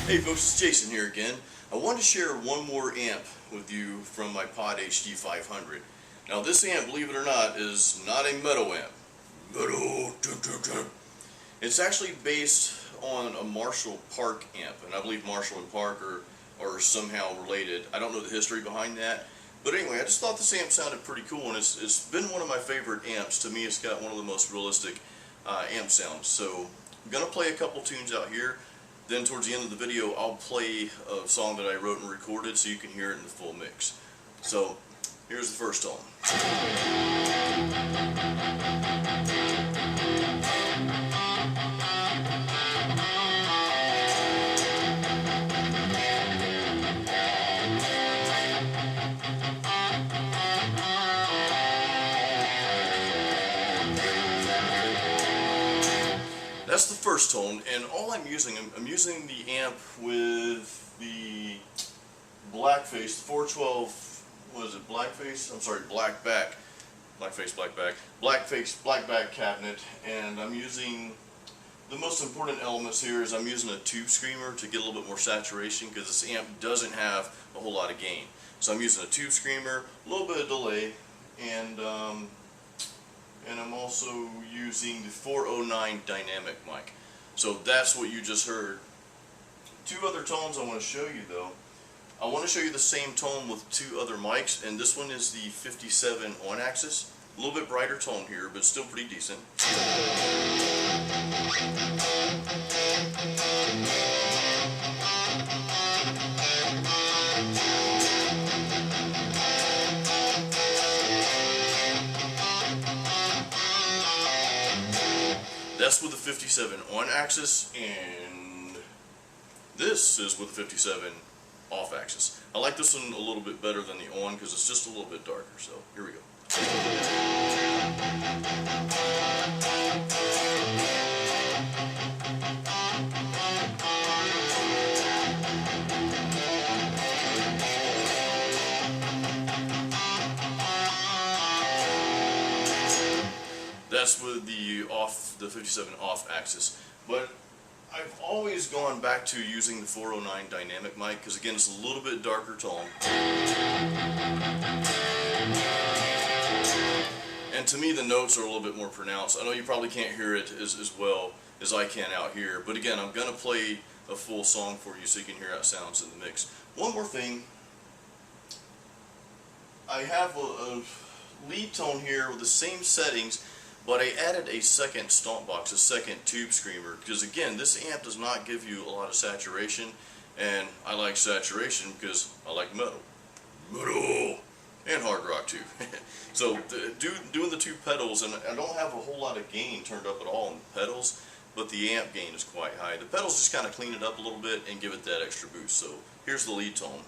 Hey folks, it's Jason here again. I want to share one more amp with you from my Pod HD500. Now this amp, believe it or not, is not a metal amp. Metal. It's actually based on a Marshall Park amp, and I believe Marshall and Park are somehow related. I don't know the history behind that. But anyway, I just thought this amp sounded pretty cool, and it's been one of my favorite amps. To me, it's got one of the most realistic amp sounds. So I'm going to play a couple tunes out here. Then towards the end of the video, I'll play a song that I wrote and recorded so you can hear it in the full mix. So here's the first tone. That's the first tone, and all I'm using the amp with the Blackface, the 412, what is it, Blackface? I'm sorry, Blackface Blackback cabinet, and I'm using, the most important elements here is I'm using a tube screamer to get a little bit more saturation, because this amp doesn't have a whole lot of gain. So I'm using a tube screamer, a little bit of delay, and I'm also using the 409 dynamic mic. So that's what you just heard. Two other tones I want to show you though. I want to show you the same tone with two other mics, and this one is the 57 on axis. A little bit brighter tone here, but still pretty decent. That's with the 57 on axis, and this is with the 57 off axis. I like this one a little bit better than the on because it's just a little bit darker. So here we go. That's with the 57 off axis, but I've always gone back to using the 409 dynamic mic because again it's a little bit darker tone, and to me the notes are a little bit more pronounced. I know you probably can't hear it as well as I can out here, but again I'm gonna play a full song for you so you can hear how it sounds in the mix. One more thing, I have a lead tone here with the same settings, but I added a second stomp box, a second tube screamer, because again, this amp does not give you a lot of saturation, and I like saturation because I like metal, and hard rock too. So doing the two pedals, and I don't have a whole lot of gain turned up at all in the pedals, but the amp gain is quite high. The pedals just kind of clean it up a little bit and give it that extra boost. So here's the lead tone.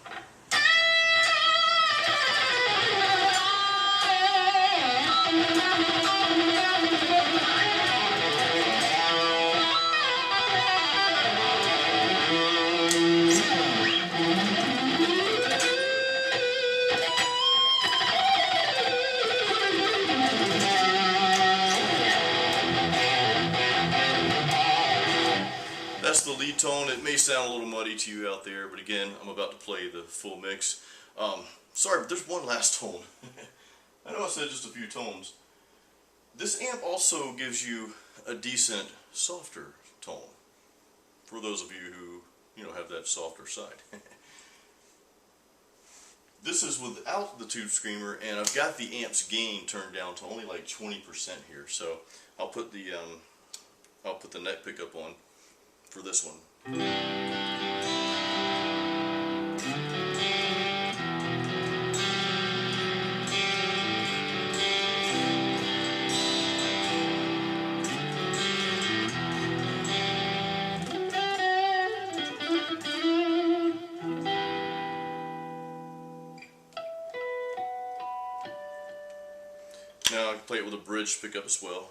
That's the lead tone. It may sound a little muddy to you out there, but again, I'm about to play the full mix. Sorry, but there's one last tone. I know I said just a few tones. This amp also gives you a decent, softer tone, for those of you who, have that softer side. This is without the tube screamer, and I've got the amp's gain turned down to only like 20% here. So I'll put the neck pickup on for this one. Now I can play it with a bridge pickup as well.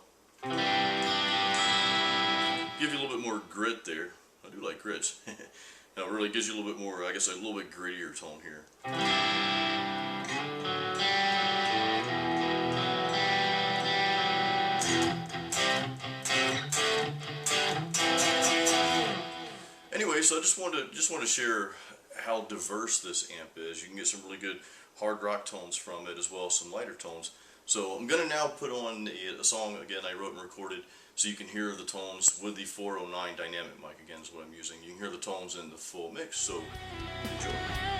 Give you a little bit more grit there. I do like grits. Now it really gives you a little bit more, I guess, a little bit grittier tone here. so I just wanted to share how diverse this amp is. You can get some really good hard rock tones from it, as well as some lighter tones. So I'm going to now put on a song again I wrote and recorded, so you can hear the tones with the 409 dynamic mic. Again is what I'm using. You can hear the tones in the full mix, so enjoy.